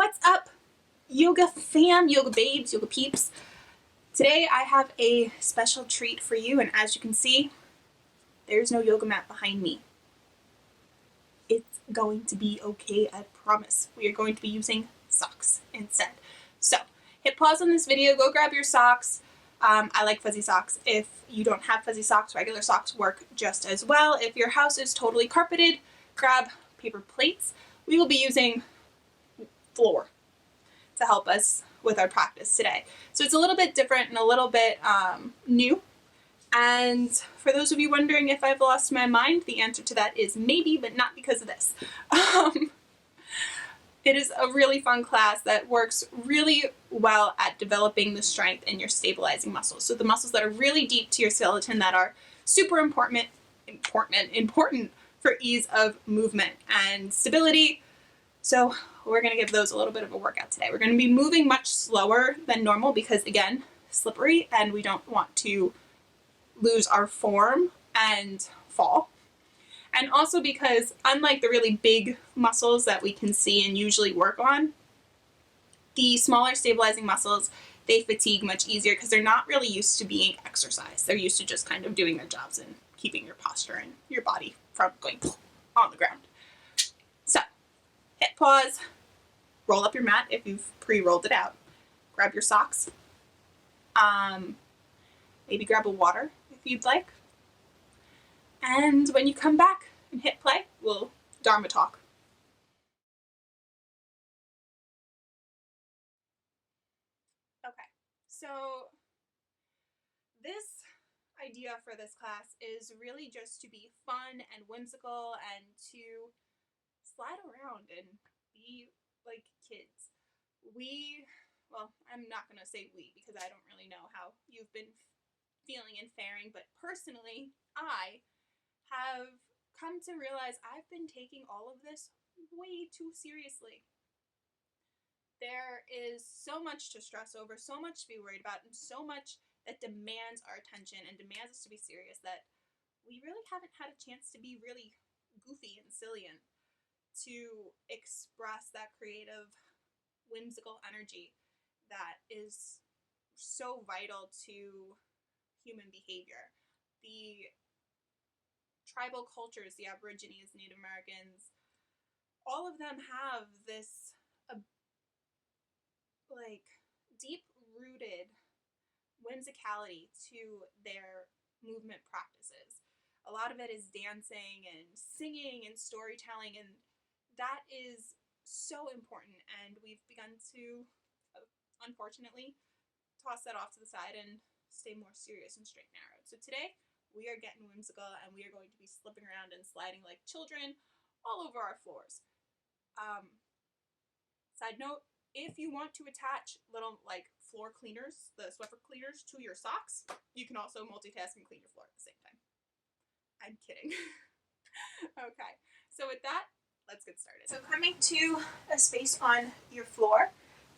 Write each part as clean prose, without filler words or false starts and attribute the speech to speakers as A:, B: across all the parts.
A: What's up, yoga fam, yoga babes, yoga peeps? Today I have a special treat for you, and as you can see, there's no yoga mat behind me. It's going to be okay, I promise. We are going to be using socks instead. So, hit pause on this video, go grab your socks. I like fuzzy socks. If you don't have fuzzy socks, regular socks work just as well. If your house is totally carpeted, grab paper plates. We will be using floor to help us with our practice today. So it's a little bit different and a little bit new. And for those of you wondering if I've lost my mind, the answer to that is maybe, but not because of this. It is a really fun class that works really well at developing the strength in your stabilizing muscles. So the muscles that are really deep to your skeleton that are super important for ease of movement and stability. So we're going to give those a little bit of a workout today. We're going to be moving much slower than normal because, again, slippery, and we don't want to lose our form and fall. And also because, unlike the really big muscles that we can see and usually work on, the smaller stabilizing muscles, they fatigue much easier because they're not really used to being exercised. They're used to just kind of doing their jobs and keeping your posture and your body from going on the ground. So, hit pause, roll up your mat if you've pre-rolled it out, grab your socks, maybe grab a water if you'd like, and when you come back and hit play, we'll Dharma talk. Okay, so this idea for this class is really just to be fun and whimsical and to slide around and be like kids. Well, I'm not going to say we because I don't really know how you've been feeling and faring, but personally, I have come to realize I've been taking all of this way too seriously. There is so much to stress over, so much to be worried about, and so much that demands our attention and demands us to be serious that we really haven't had a chance to be really goofy and silly and to express that creative, whimsical energy that is so vital to human behavior. The tribal cultures, the Aborigines, Native Americans, all of them have this deep-rooted whimsicality to their movement practices. A lot of it is dancing and singing and storytelling, and that is so important, and we've begun to, unfortunately, toss that off to the side and stay more serious and straight and narrowed. So today, we are getting whimsical, and we are going to be slipping around and sliding like children all over our floors. Side note, if you want to attach little floor cleaners, the Swiffer cleaners, to your socks, you can also multitask and clean your floor at the same time. I'm kidding. Okay, so with that, let's get started. So coming to a space on your floor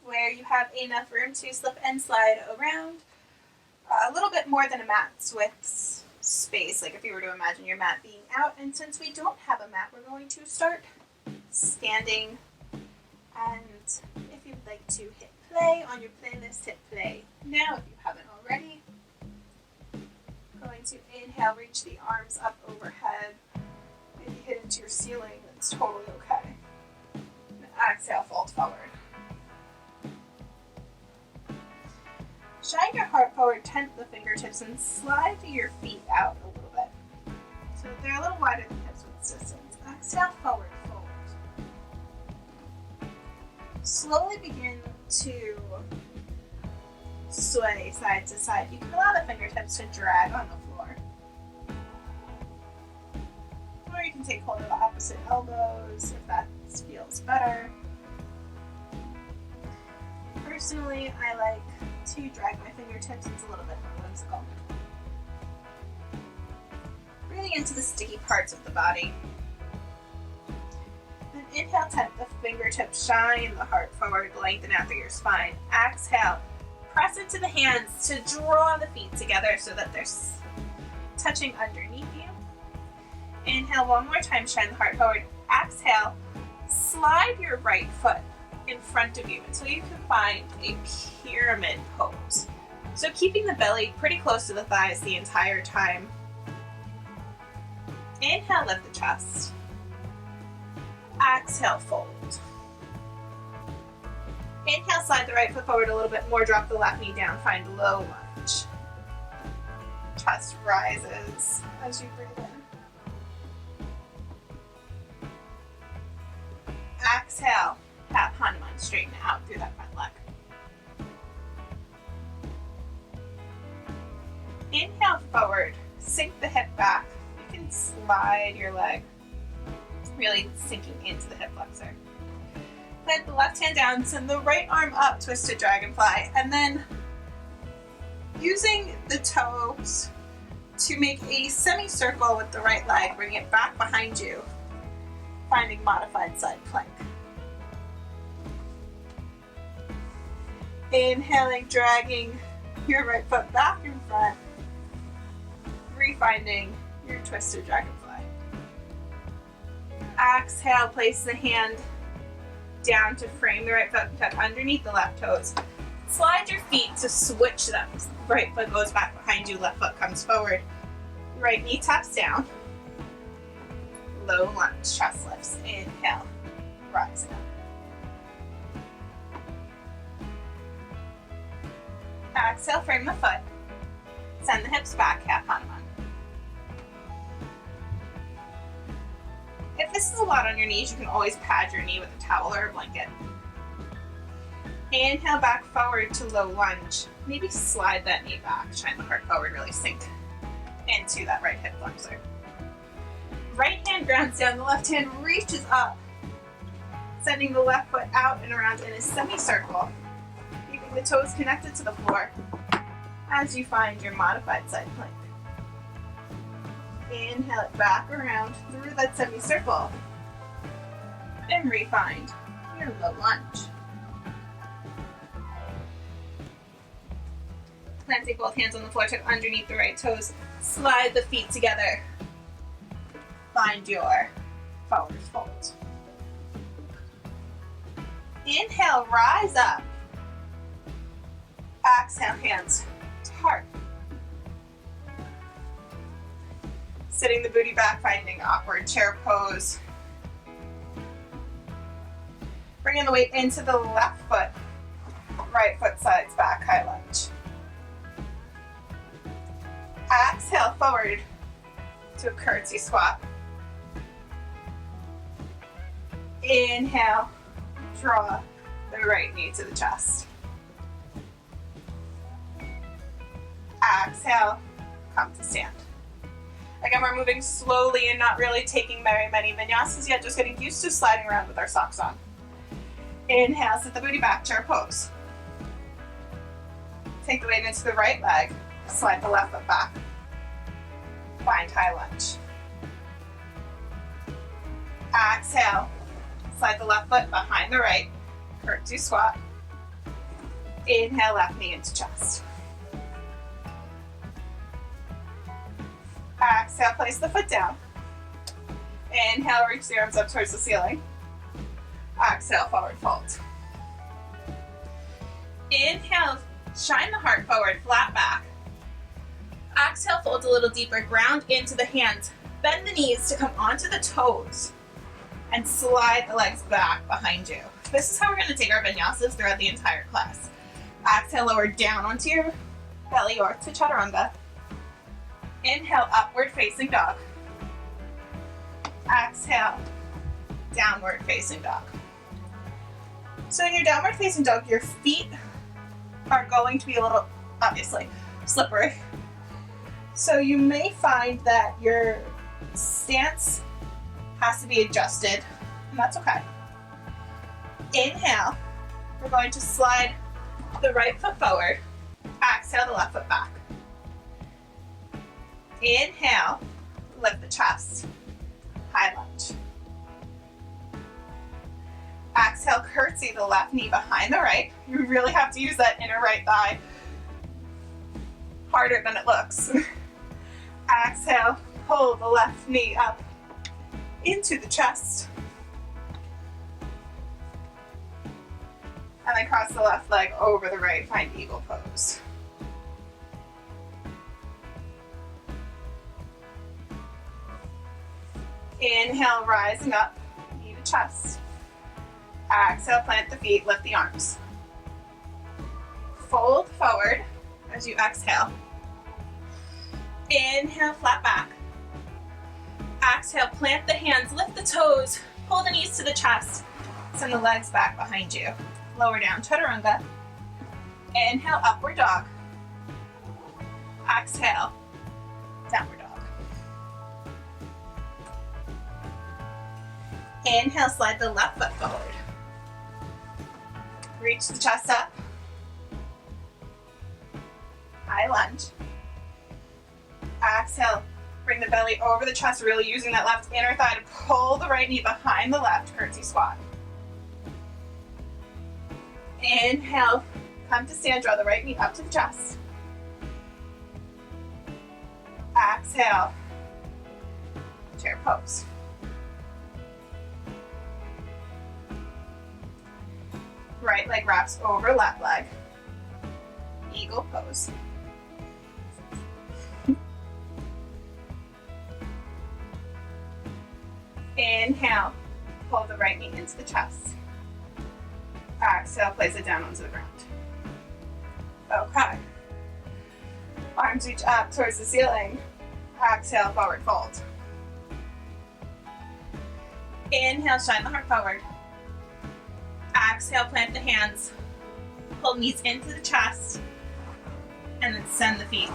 A: where you have enough room to slip and slide around, a little bit more than a mat's width space, like if you were to imagine your mat being out. And since we don't have a mat, we're going to start standing. And if you'd like to hit play on your playlist, hit play now if you haven't already. Going to inhale, reach the arms up overhead. Maybe hit into your ceiling, that's totally okay. And exhale, fold forward. Shine your heart forward, tent the fingertips, and slide your feet out a little bit. So they're a little wider than hips with distance. Exhale, forward fold. Slowly begin to sway side to side. You can allow the fingertips to drag on the floor. Or you can take hold of the opposite elbows if that feels better. Personally, I like to drag my fingertips. It's a little bit more whimsical. Breathing into the sticky parts of the body. Then inhale, tent the fingertips, shine the heart forward, lengthen out through your spine. Exhale, press into the hands to draw the feet together so that they're touching underneath you. Inhale one more time, shine the heart forward. Exhale, slide your right foot in front of you until you can find a pyramid pose. So keeping the belly pretty close to the thighs the entire time. Inhale, lift the chest. Exhale, fold. Inhale, slide the right foot forward a little bit more, drop the left knee down, find low lunge. Chest rises as you breathe in. Exhale, tap Hanuman, straighten out through that front leg. Inhale forward, sink the hip back. You can slide your leg, really sinking into the hip flexor. Plant the left hand down, send the right arm up, twisted dragonfly, and then using the toes to make a semicircle with the right leg, bring it back behind you, finding modified side plank. Inhaling, dragging your right foot back in front, refinding your twisted dragonfly. Exhale, place the hand down to frame the right foot, tuck underneath the left toes. Slide your feet to switch them. Right foot goes back behind you, left foot comes forward. Right knee taps down. Low lunge, chest lifts. Inhale, rising up. Exhale, frame the foot. Send the hips back, half Hanuman. If this is a lot on your knees, you can always pad your knee with a towel or a blanket. Inhale, back forward to low lunge. Maybe slide that knee back, shine the heart forward, really sink into that right hip flexor. Right hand grounds down, the left hand reaches up, sending the left foot out and around in a semicircle, keeping the toes connected to the floor as you find your modified side plank. Inhale it back around through that semicircle and refind your low lunge. Planting both hands on the floor, tuck underneath the right toes, slide the feet together. Find your forward fold. Inhale, rise up. Exhale, hands to heart. Sitting the booty back, finding awkward chair pose. Bringing the weight into the left foot. Right foot sides back, high lunge. Exhale, forward to a curtsy squat. Inhale, draw the right knee to the chest. Exhale, come to stand. Again, we're moving slowly and not really taking very many vinyasas yet, just getting used to sliding around with our socks on. Inhale, sit the booty back, chair pose. Take the weight into the right leg, slide the left foot back. Find high lunge. Exhale, slide the left foot behind the right, curtsy squat. Inhale, left knee into chest. Exhale, place the foot down. Inhale, reach the arms up towards the ceiling. Exhale, forward fold. Inhale, shine the heart forward, flat back. Exhale, fold a little deeper, ground into the hands. Bend the knees to come onto the toes and slide the legs back behind you. This is how we're going to take our vinyasas throughout the entire class. Exhale, lower down onto your belly or to chaturanga. Inhale, upward facing dog. Exhale, downward facing dog. So in your downward facing dog, your feet are going to be a little, obviously, slippery. So you may find that your stance has to be adjusted, and that's okay. Inhale, we're going to slide the right foot forward. Exhale, the left foot back. Inhale, lift the chest, high lunge. Exhale, curtsy the left knee behind the right. You really have to use that inner right thigh. Harder than it looks. Exhale, pull the left knee up into the chest. Inhaling, cross the left leg over the right, find eagle pose. Inhale, rising up, knee to chest. Exhale, plant the feet, lift the arms. Fold forward as you exhale. Inhale, flat back. Exhale, plant the hands, lift the toes, pull the knees to the chest. Send the legs back behind you. Lower down, chaturanga. Inhale, upward dog. Exhale, downward dog. Inhale, slide the left foot forward. Reach the chest up. High lunge. Exhale, bring the belly over the chest, really using that left inner thigh to pull the right knee behind the left, curtsy squat. Inhale, come to stand, draw the right knee up to the chest. Exhale, chair pose. Right leg wraps over left leg. Eagle pose. Inhale, pull the right knee into the chest. Exhale, place it down onto the ground. Okay. Arms reach up towards the ceiling. Exhale, forward fold. Inhale, shine the heart forward. Exhale, plant the hands. Pull knees into the chest. And then send the feet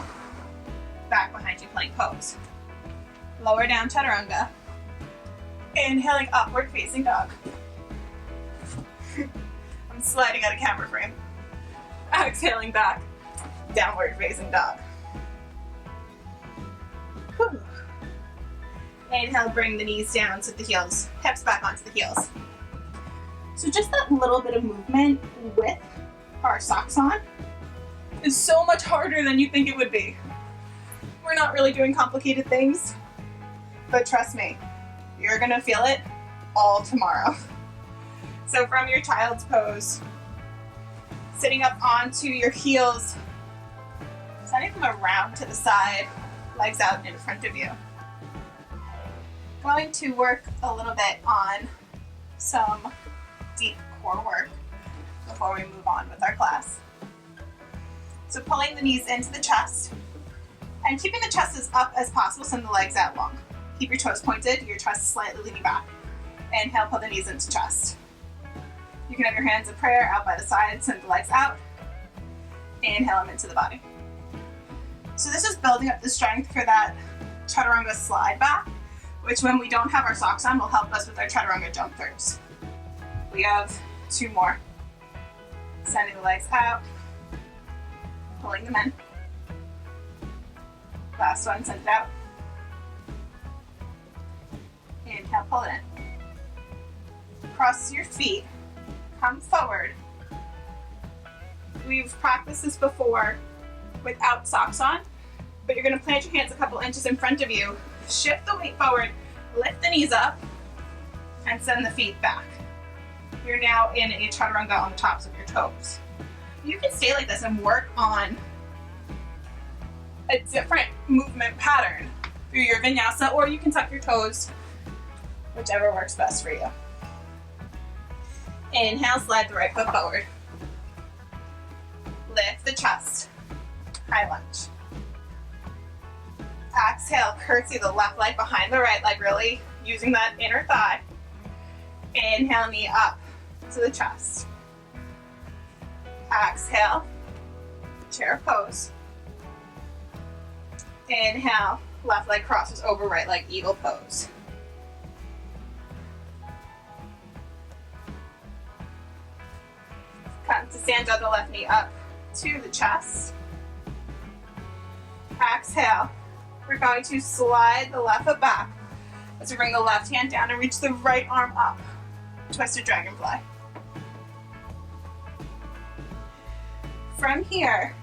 A: back behind you, plank pose. Lower down, chaturanga. Inhaling, upward facing dog. I'm sliding out of camera frame. Exhaling back, downward facing dog. Whew. Inhale, bring the knees down so the heels, hips back onto the heels. So just that little bit of movement with our socks on is so much harder than you think it would be. We're not really doing complicated things, but trust me, you're gonna feel it all tomorrow. So from your child's pose, sitting up onto your heels, sending them around to the side, legs out in front of you. Going to work a little bit on some deep core work before we move on with our class. So pulling the knees into the chest and keeping the chest as up as possible, send the legs out long. Keep your toes pointed, your chest slightly leaning back. Inhale, pull the knees into chest. You can have your hands in prayer out by the side, send the legs out. Inhale them into the body. So this is building up the strength for that chaturanga slide back, which when we don't have our socks on will help us with our chaturanga jump throughs. We have 2 more. Sending the legs out, pulling them in. Last one, send it out. Inhale, pull it in. Cross your feet, come forward. We've practiced this before without socks on, but you're gonna plant your hands a couple inches in front of you, shift the weight forward, lift the knees up, and send the feet back. You're now in a chaturanga on the tops of your toes. You can stay like this and work on a different movement pattern through your vinyasa, or you can tuck your toes, whichever works best for you. Inhale, slide the right foot forward. Lift the chest, high lunge. Exhale, curtsy the left leg behind the right leg, really using that inner thigh. Inhale, knee up to the chest. Exhale, chair pose. Inhale, left leg crosses over right leg, eagle pose. Come to stand, draw the left knee up to the chest. Exhale, we're going to slide the left foot back as we bring the left hand down and reach the right arm up. Twisted dragonfly. From here,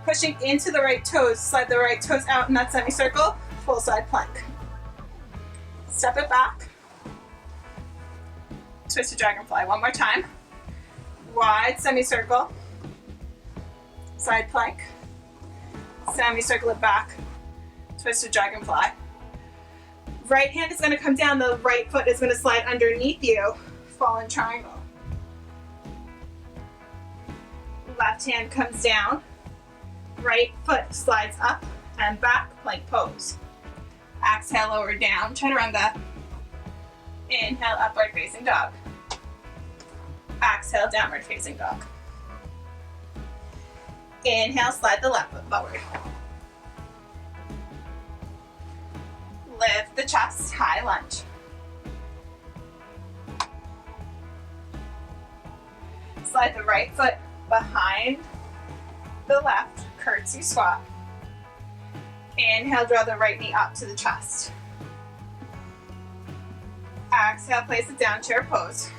A: pushing into the right toes, slide the right toes out in that semicircle, full side plank. Step it back. Twisted dragonfly, one more time. Wide semicircle, side plank, semicircle it back, twisted dragonfly. Right hand is going to come down, the right foot is going to slide underneath you, fallen triangle. Left hand comes down, right foot slides up and back, plank pose. Exhale, lower down, chaturanga. Inhale, upward facing dog. Exhale, downward facing dog. Inhale, slide the left foot forward. Lift the chest, high lunge. Slide the right foot behind the left, curtsy squat. Inhale, draw the right knee up to the chest. Exhale, place it down, chair pose.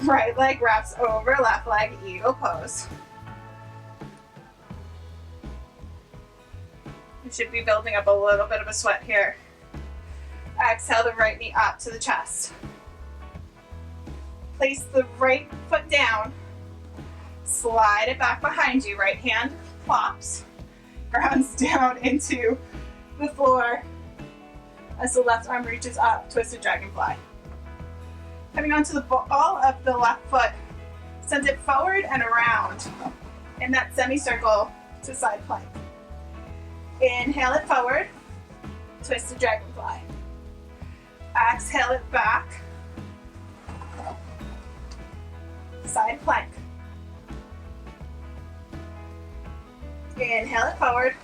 A: Right leg wraps over left leg, eagle pose. You should be building up a little bit of a sweat here. Exhale, the right knee up to the chest. Place the right foot down. Slide it back behind you. Right hand plops, grounds down into the floor as the left arm reaches up, twisted dragonfly. Coming onto the ball of the left foot, send it forward and around in that semicircle to side plank. Inhale it forward, twisted dragonfly. Exhale it back, side plank. Inhale it forward,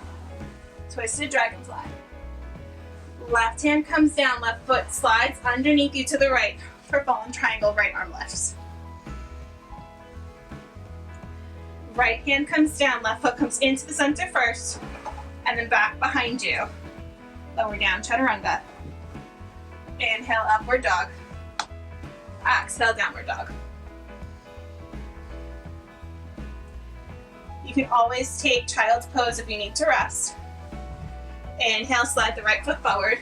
A: twisted dragonfly. Left hand comes down, left foot slides underneath you to the right for fallen triangle, right arm lifts. Right hand comes down, left foot comes into the center first, and then back behind you. Lower down, chaturanga. Inhale, upward dog. Exhale, downward dog. You can always take child's pose if you need to rest. Inhale, slide the right foot forward.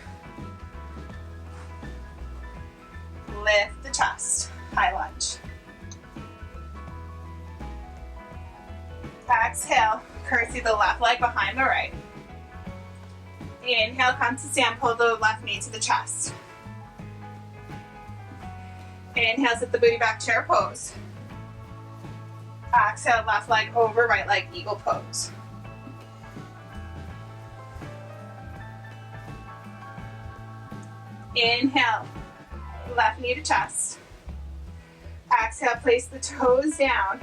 A: Lift the chest, high lunge. Exhale, curtsy the left leg behind the right. Inhale, come to stand, pull the left knee to the chest. Inhale, sit the booty back, chair pose. Exhale, left leg over, right leg, eagle pose. Inhale, left knee to chest. Exhale, place the toes down.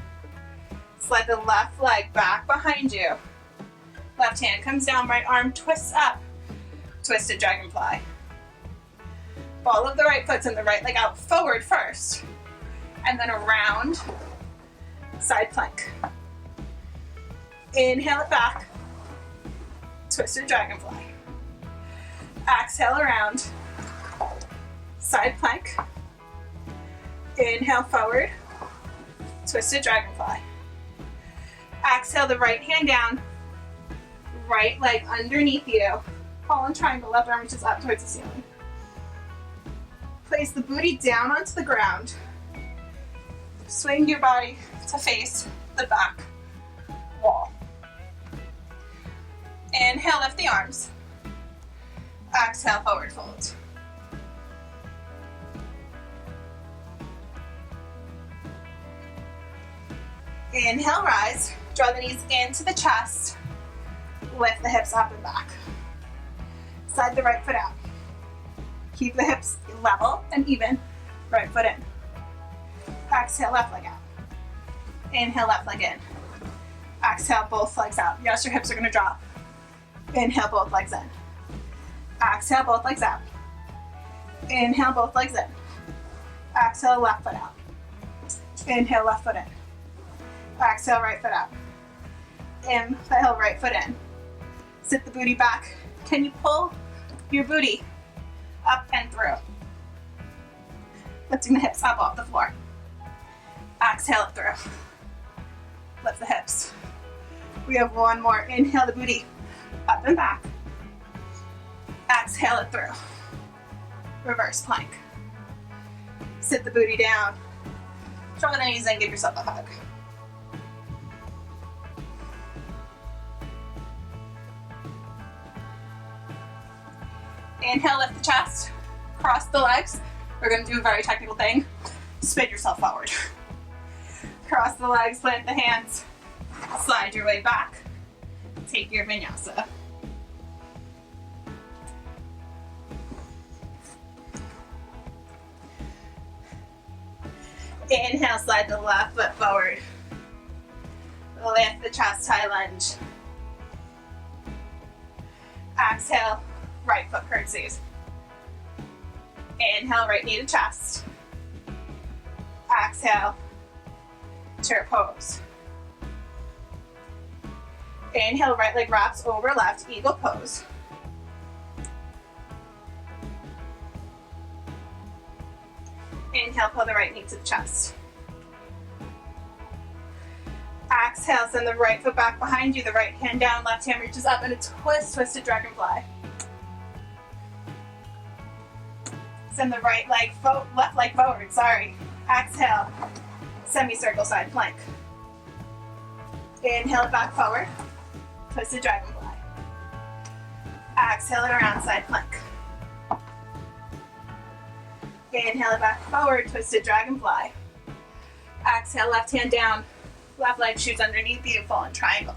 A: Slide the left leg back behind you. Left hand comes down, right arm twists up. Twisted dragonfly. Ball of the right foot, send the right leg out forward first. And then around, side plank. Inhale it back. Twisted dragonfly. Exhale around. Side plank. Inhale forward. Twisted dragonfly. Exhale the right hand down. Right leg underneath you. Fallen triangle, left arm reaches up towards the ceiling. Place the booty down onto the ground. Swing your body to face the back wall. Inhale, lift the arms. Exhale, forward fold. Inhale, rise. Draw the knees into the chest. Lift the hips up and back. Slide the right foot out. Keep the hips level and even. Right foot in. Exhale, left leg out. Inhale, left leg in. Exhale, both legs out. Yes, your hips are going to drop. Inhale, both legs in. Exhale, both legs out. Inhale, both legs in. Exhale, left foot out. Inhale, left foot in. Exhale, right foot out. Inhale, right foot in. Sit the booty back. Can you pull your booty up and through? Lifting the hips up off the floor. Exhale it through. Lift the hips. We have one more. Inhale the booty up and back. Exhale it through. reverse plank. Sit the booty down, draw the knees in, give yourself a hug. Inhale, lift the chest, cross the legs. We're going to do a very technical thing. Spin yourself forward. Cross the legs, plant the hands, slide your way back. Take your vinyasa. Inhale, slide the left foot forward. Lift the chest, high lunge. Exhale, right foot curtsies. Inhale, right knee to chest. Exhale, chair pose. Inhale, right leg wraps over left, eagle pose. Inhale, pull the right knee to the chest. Exhale, send the right foot back behind you, the right hand down, left hand reaches up, and a twist, twisted dragonfly. Send the right leg, left leg forward, sorry. Exhale, semicircle side plank. Inhale it back forward, twisted dragonfly. Exhale it around side plank. Inhale it back forward, twisted dragonfly. Exhale, left hand down, left leg shoots underneath, beautiful, and triangle.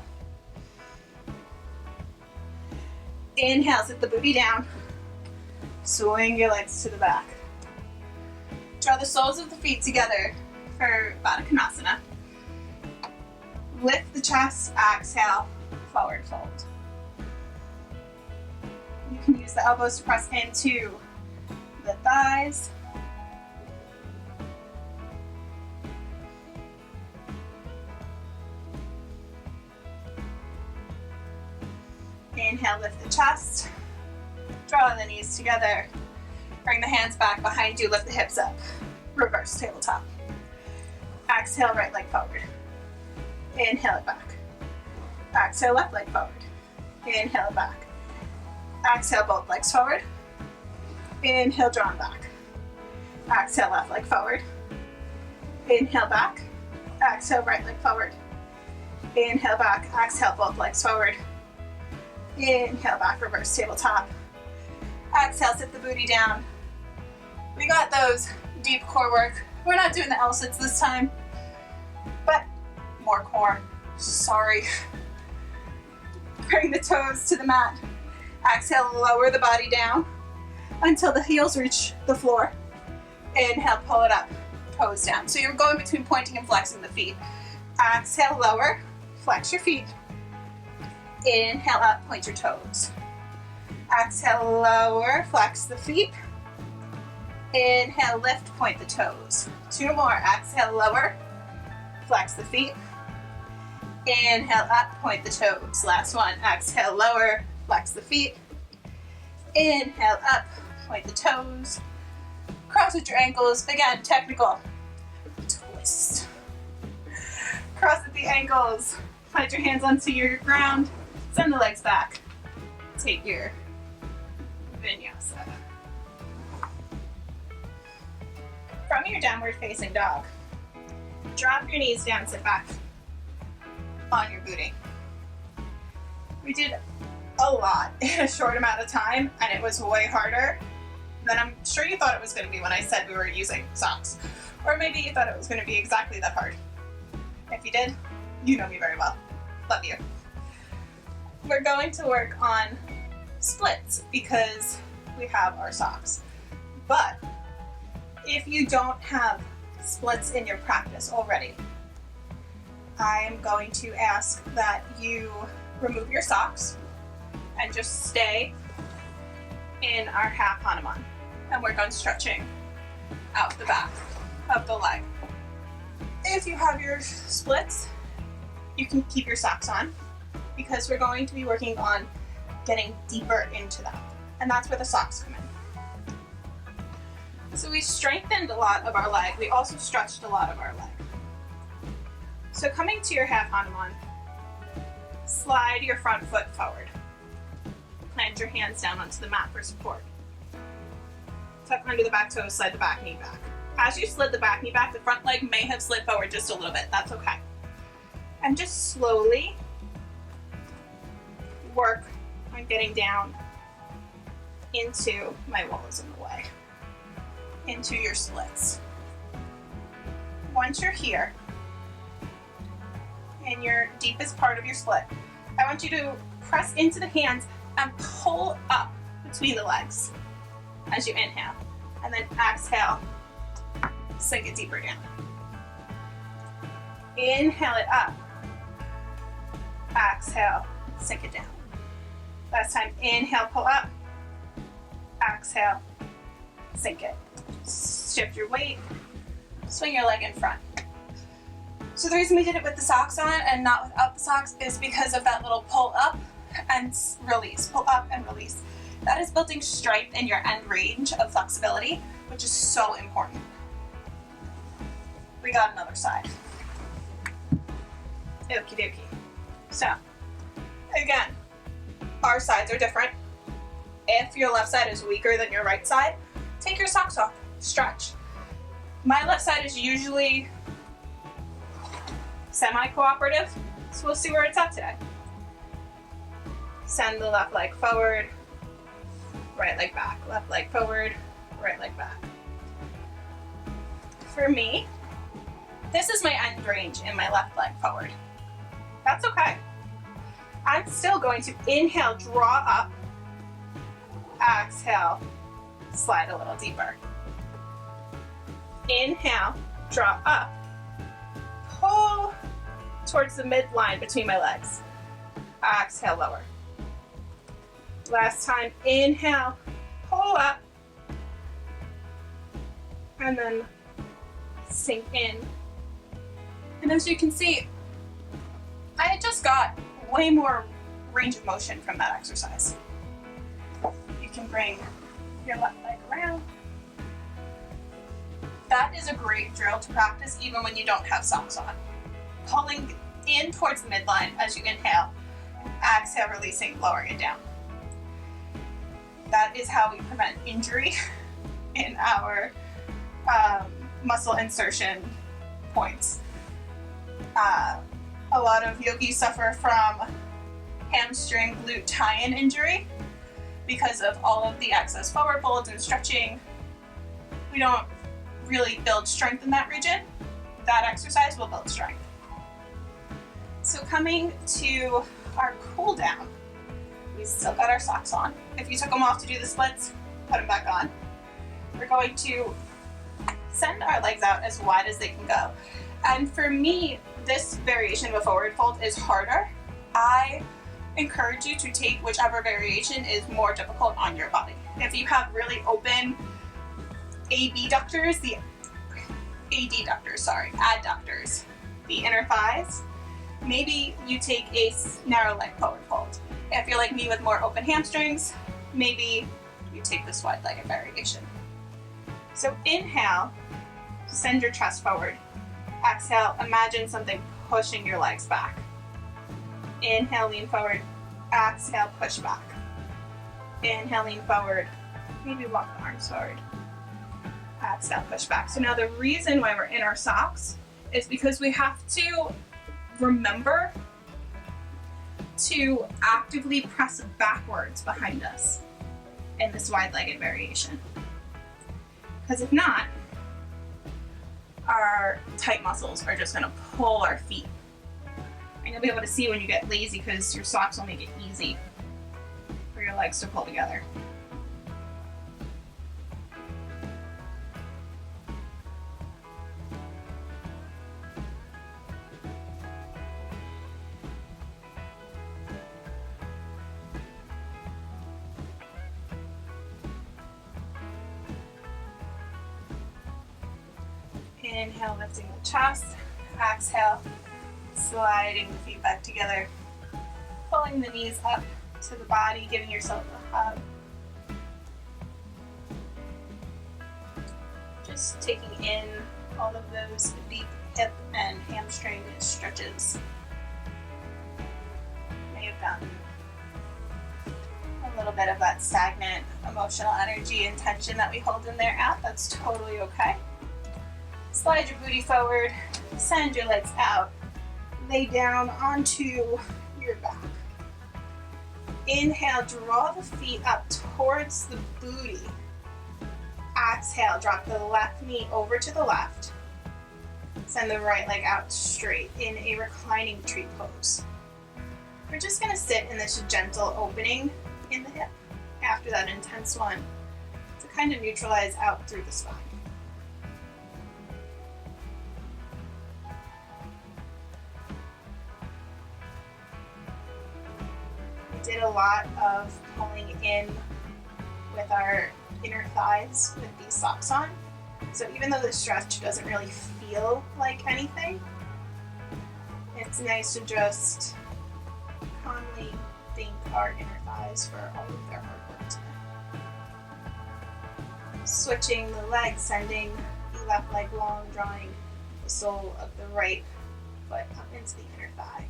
A: Inhale, sit the booty down. Swing your legs to the back. Draw the soles of the feet together for Baddha Konasana. Lift the chest, exhale, forward fold. You can use the elbows to press into the thighs. Inhale, lift the chest. Draw the knees together. Bring the hands back behind you, lift the hips up. Reverse tabletop. Exhale, right leg forward. Inhale it back. Exhale, left leg forward. Inhale it back. Exhale, both legs forward. Inhale, drawn back. Exhale, left leg forward. Inhale, back. Exhale, right leg forward. Inhale, back. Exhale, both legs forward. Inhale, back, reverse tabletop. Exhale, sit the booty down. We got those deep core work. We're not doing the L-sits this time, but more core, sorry. Bring the toes to the mat. Exhale, lower the body down until the heels reach the floor. Inhale, pull it up, toes down. So you're going between pointing and flexing the feet. Exhale, lower, flex your feet. Inhale up, point your toes. Exhale, lower, flex the feet. Inhale, lift, point the toes. Two more. Exhale, lower, flex the feet. Inhale, up, point the toes. Last one. Exhale, lower, flex the feet. Inhale, up, point the toes. Cross with your ankles. Again, technical. Twist. Cross with the ankles. Plant your hands onto your ground. Send the legs back. Take your vinyasa. From your downward facing dog, drop your knees down, sit back on your booty. We did a lot in a short amount of time, and it was way harder than I'm sure you thought it was going to be when I said we were using socks. Or maybe you thought it was going to be exactly that hard. If you did, you know me very well. Love you. We're going to work on splits because we have our socks. But if you don't have splits in your practice already, I'm going to ask that you remove your socks and just stay in our half Hanuman and work on stretching out the back of the leg. If you have your splits, you can keep your socks on because we're going to be working on getting deeper into them. And that's where the socks come in. So we strengthened a lot of our leg. We also stretched a lot of our leg. So coming to your half Hanuman, slide your front foot forward. Plant your hands down onto the mat for support. tuck under the back toes, slide the back knee back. As you slid the back knee back, the front leg may have slid forward just a little bit. That's okay. And just slowly work on getting down into, my wall is in the way, into your splits. Once you're here, in your deepest part of your split, I want you to press into the hands and pull up between the legs as you inhale. And then exhale, sink it deeper down. Inhale it up. Exhale, sink it down. Last time, inhale, pull up. Exhale, sink it. Shift your weight, swing your leg in front. So the reason we did it with the socks on and not without the socks is because of that little pull up and release, pull up and release. That is building strength in your end range of flexibility, which is so important. We got another side. Okie dokie. So, again, our sides are different. If your left side is weaker than your right side, take your socks off, stretch. My left side is usually semi-cooperative, so we'll see where it's at today. Send the left leg forward, right leg back, left leg forward, right leg back. For me, this is my end range in my left leg forward. That's okay. I'm still going to inhale, draw up, exhale, slide a little deeper. Inhale, draw up, pull towards the midline between my legs. Exhale, lower. Last time, inhale, pull up, and then sink in. And as you can see, I had just got way more range of motion from that exercise. You can bring your left leg around. That is a great drill to practice even when you don't have socks on. Pulling in towards the midline as you inhale, exhale, releasing, lowering it down. That is how we prevent injury in our muscle insertion points. A lot of yogis suffer from hamstring glute tie-in injury because of all of the excess forward folds and stretching. We don't really build strength in that region. That exercise will build strength. So coming to our cool down, we still got our socks on. If you took them off to do the splits, put them back on. We're going to send our legs out as wide as they can go. And for me, this variation of a forward fold is harder. I encourage you to take whichever variation is more difficult on your body. If you have really open abductors, adductors, the inner thighs, maybe you take a narrow leg forward fold. If you're like me with more open hamstrings, maybe you take this wide legged variation. So inhale, send your chest forward. Exhale, imagine something pushing your legs back. Inhale, lean forward. Exhale, push back. Inhale, lean forward. Maybe walk the arms forward. Exhale, push back. So now the reason why we're in our socks is because we have to remember to actively press backwards behind us in this wide-legged variation. Because if not, our tight muscles are just going to pull our feet. And you'll be able to see when you get lazy because your socks will make it easy for your legs to pull together. Inhale, lifting the chest. Exhale, sliding the feet back together. Pulling the knees up to the body, giving yourself a hug. Just taking in all of those deep hip and hamstring stretches. May have gotten a little bit of that stagnant emotional energy and tension that we hold in there out. That's totally okay. Slide your booty forward, send your legs out, lay down onto your back. Inhale, draw the feet up towards the booty. Exhale, drop the left knee over to the left. Send the right leg out straight in a reclining tree pose. We're just going to sit in this gentle opening in the hip after that intense one to kind of neutralize out through the spine. We did a lot of pulling in with our inner thighs with these socks on. So even though the stretch doesn't really feel like anything, it's nice to just calmly thank our inner thighs for all of their hard work today. Switching the legs, sending the left leg long, drawing the sole of the right foot up into the inner thigh.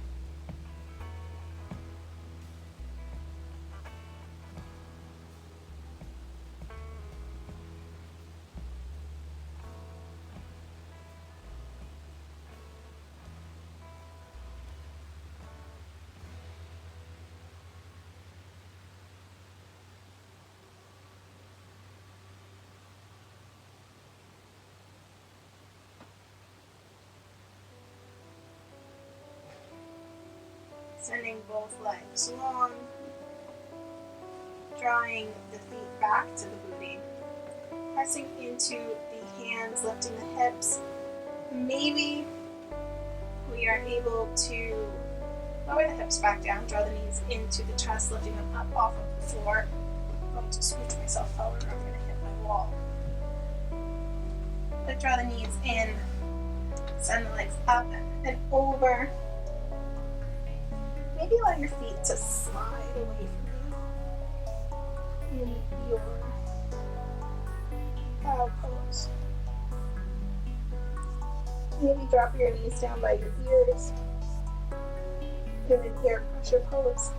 A: Sending both legs long, drawing the feet back to the booty, pressing into the hands, lifting the hips. Maybe we are able to lower the hips back down, draw the knees into the chest, lifting them up off of the floor. I'm going to scooch myself forward or I'm going to hit my wall. But draw the knees in, send the legs up and over. Maybe allow your feet to slide away from you in your cow pose. Maybe drop your knees down by your ears in an ear pressure pose.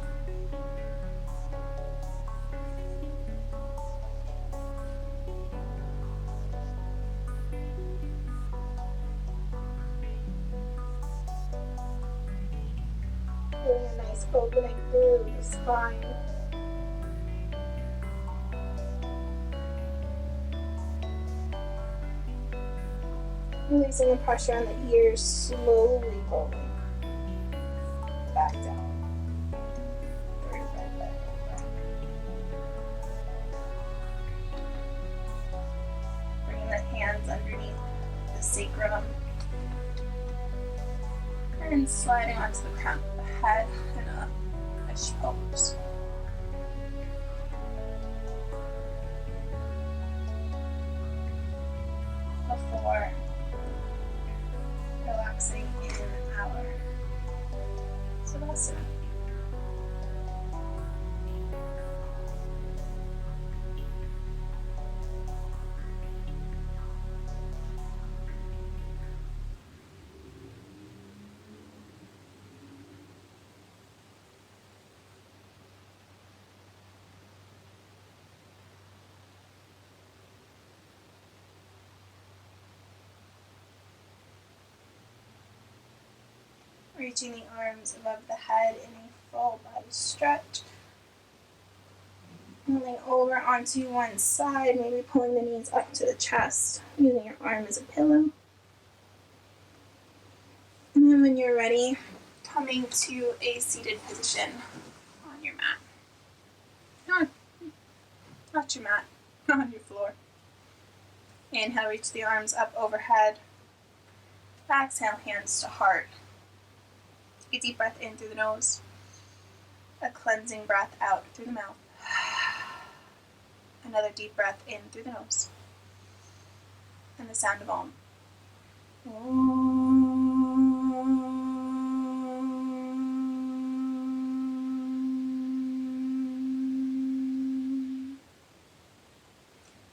A: Opening through the spine. Releasing the pressure on the ears, slowly pulling back down. Bringing the hands underneath the sacrum and sliding onto the crown of the head. Pose. Before relaxing in our Savasana. Reaching the arms above the head in a full body stretch. Moving over onto one side, maybe pulling the knees up to the chest, using your arm as a pillow. And then when you're ready, coming to a seated position on your mat. No, not your mat, on your floor. Inhale, reach the arms up overhead. Exhale, hands to heart. Take a deep breath in through the nose. A cleansing breath out through the mouth. Another deep breath in through the nose. And the sound of Om.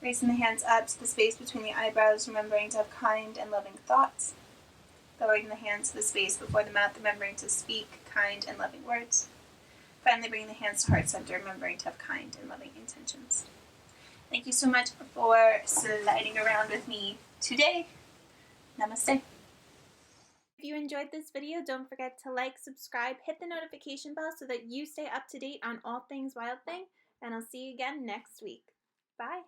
A: Raising the hands up to the space between the eyebrows, remembering to have kind and loving thoughts. Lowering the hands to the space before the mouth, remembering to speak kind and loving words. Finally bringing the hands to heart center, remembering to have kind and loving intentions. Thank you so much for sliding around with me today. Namaste. If you enjoyed this video, don't forget to like, subscribe, hit the notification bell so that you stay up to date on all things Wild Thing, and I'll see you again next week. Bye.